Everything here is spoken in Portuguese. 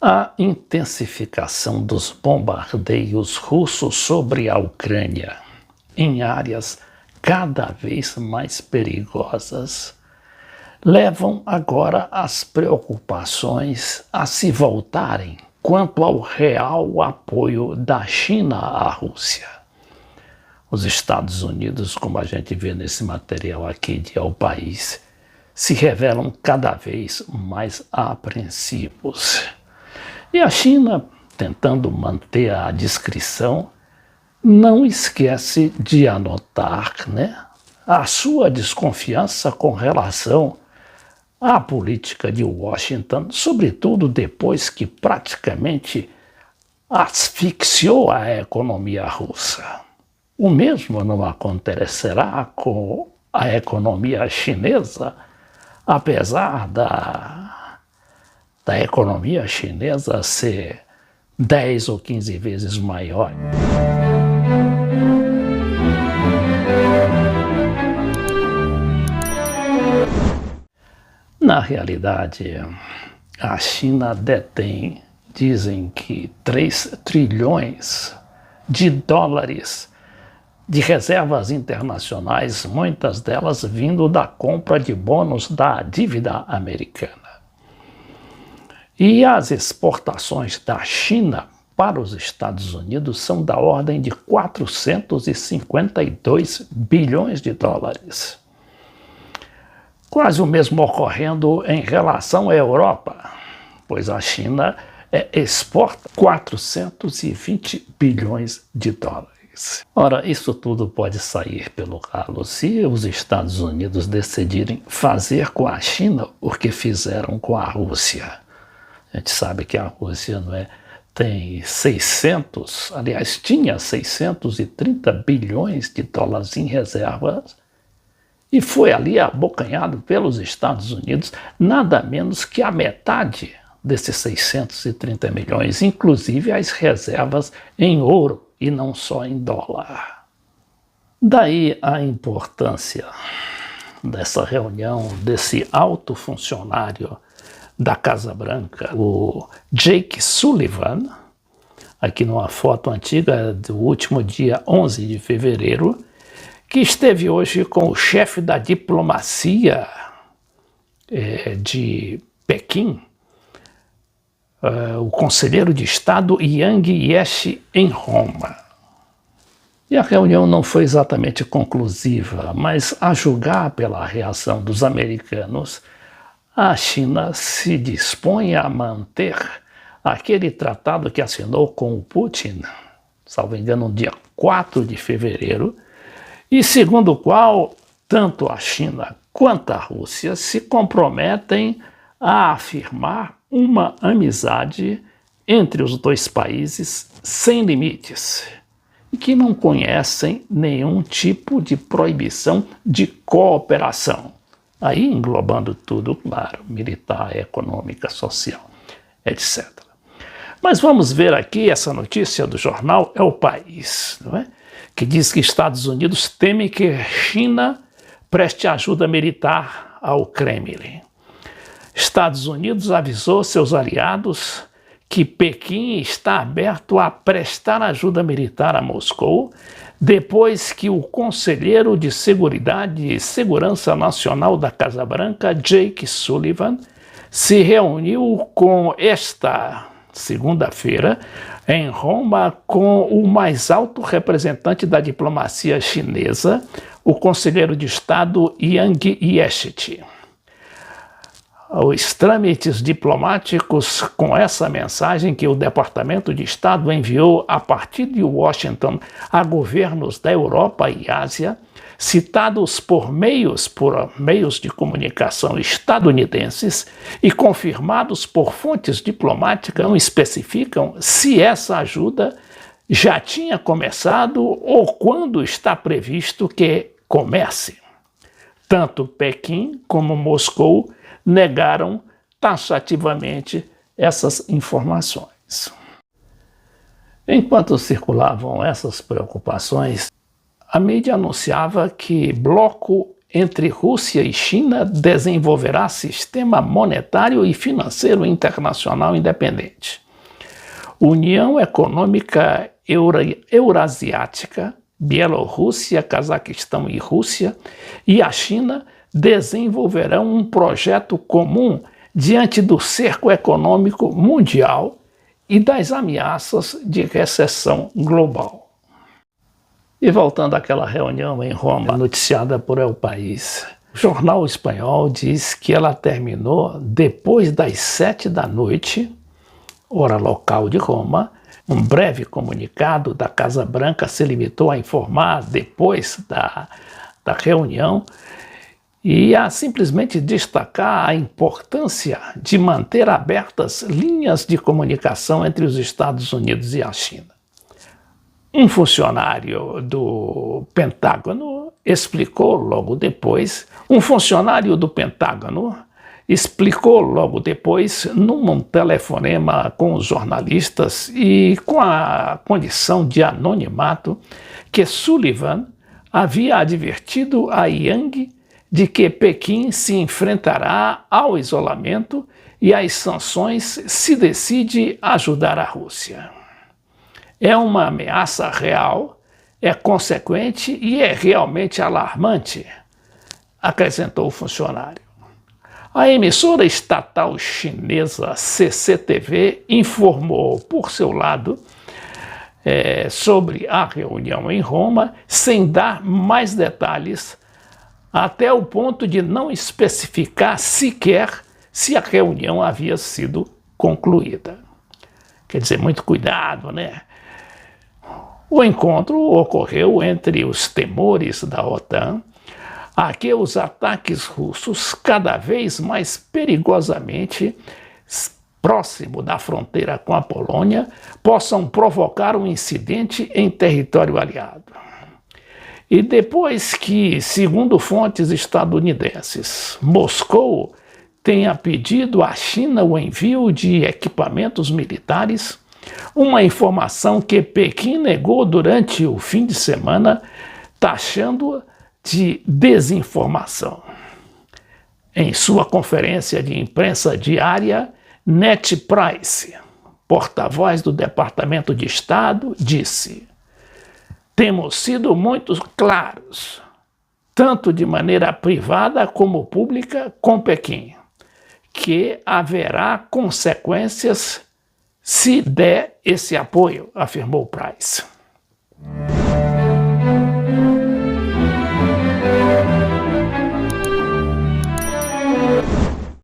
A intensificação dos bombardeios russos sobre a Ucrânia em áreas cada vez mais perigosas levam agora as preocupações a se voltarem quanto ao real apoio da China à Rússia. Os Estados Unidos, como a gente vê nesse material aqui de El País, se revelam cada vez mais apreensivos. E a China, tentando manter a discrição, não esquece de anotar, a sua desconfiança com relação à política de Washington, sobretudo depois que praticamente asfixiou a economia russa. O mesmo não acontecerá com a economia chinesa, apesar da economia chinesa ser 10 ou 15 vezes maior. Na realidade, a China detém, dizem que 3 trilhões de dólares de reservas internacionais, muitas delas vindo da compra de bônus da dívida americana. E as exportações da China para os Estados Unidos são da ordem de 452 bilhões de dólares. Quase o mesmo ocorrendo em relação à Europa, pois a China exporta 420 bilhões de dólares. Ora, isso tudo pode sair pelo ralo se os Estados Unidos decidirem fazer com a China o que fizeram com a Rússia. A gente sabe que a Rússia tinha 630 bilhões de dólares em reservas e foi ali abocanhado pelos Estados Unidos nada menos que a metade desses 630 milhões, inclusive as reservas em ouro e não só em dólar. Daí a importância dessa reunião, desse alto funcionário da Casa Branca, o Jake Sullivan, aqui numa foto antiga do último dia 11 de fevereiro, que esteve hoje com o chefe da diplomacia de Pequim, o conselheiro de Estado Yang Jiechi, em Roma. E a reunião não foi exatamente conclusiva, mas a julgar pela reação dos americanos, a China se dispõe a manter aquele tratado que assinou com o Putin, salvo engano, no dia 4 de fevereiro, e segundo o qual tanto a China quanto a Rússia se comprometem a afirmar uma amizade entre os dois países sem limites e que não conhecem nenhum tipo de proibição de cooperação. Aí englobando tudo, claro, militar, econômica, social, etc. Mas vamos ver aqui essa notícia do jornal El País, que diz que Estados Unidos teme que China preste ajuda militar ao Kremlin. Estados Unidos avisou seus aliados que Pequim está aberto a prestar ajuda militar a Moscou depois que o conselheiro de Seguridade e Segurança Nacional da Casa Branca, Jake Sullivan, se reuniu com esta segunda-feira em Roma com o mais alto representante da diplomacia chinesa, o conselheiro de Estado Yang Jiechi. Os trâmites diplomáticos com essa mensagem que o Departamento de Estado enviou a partir de Washington a governos da Europa e Ásia, citados por meios de comunicação estadunidenses e confirmados por fontes diplomáticas, não especificam se essa ajuda já tinha começado ou quando está previsto que comece. Tanto Pequim como Moscou negaram taxativamente essas informações. Enquanto circulavam essas preocupações, a mídia anunciava que bloco entre Rússia e China desenvolverá sistema monetário e financeiro internacional independente. União Econômica Eurasiática, Bielorrússia, Cazaquistão e Rússia, e a China desenvolverão um projeto comum diante do cerco econômico mundial e das ameaças de recessão global. E voltando àquela reunião em Roma, noticiada por El País, o jornal espanhol diz que ela terminou depois das 7 da noite, hora local de Roma. Um breve comunicado da Casa Branca se limitou a informar depois da reunião e a simplesmente destacar a importância de manter abertas linhas de comunicação entre os Estados Unidos e a China. Um funcionário do Pentágono explicou logo depois, num telefonema com os jornalistas e com a condição de anonimato, que Sullivan havia advertido a Yang de que Pequim se enfrentará ao isolamento e às sanções se decide ajudar a Rússia. É uma ameaça real, é consequente e é realmente alarmante, acrescentou o funcionário. A emissora estatal chinesa CCTV informou, por seu lado, sobre a reunião em Roma, sem dar mais detalhes, até o ponto de não especificar sequer se a reunião havia sido concluída. Quer dizer, muito cuidado, né? O encontro ocorreu entre os temores da OTAN a que os ataques russos, cada vez mais perigosamente próximo da fronteira com a Polônia, possam provocar um incidente em território aliado. E depois que, segundo fontes estadunidenses, Moscou tenha pedido à China o envio de equipamentos militares, uma informação que Pequim negou durante o fim de semana, taxando-a de desinformação. Em sua conferência de imprensa diária, Ned Price, porta-voz do Departamento de Estado, disse: "Temos sido muito claros, tanto de maneira privada como pública, com Pequim, que haverá consequências se der esse apoio", afirmou Price.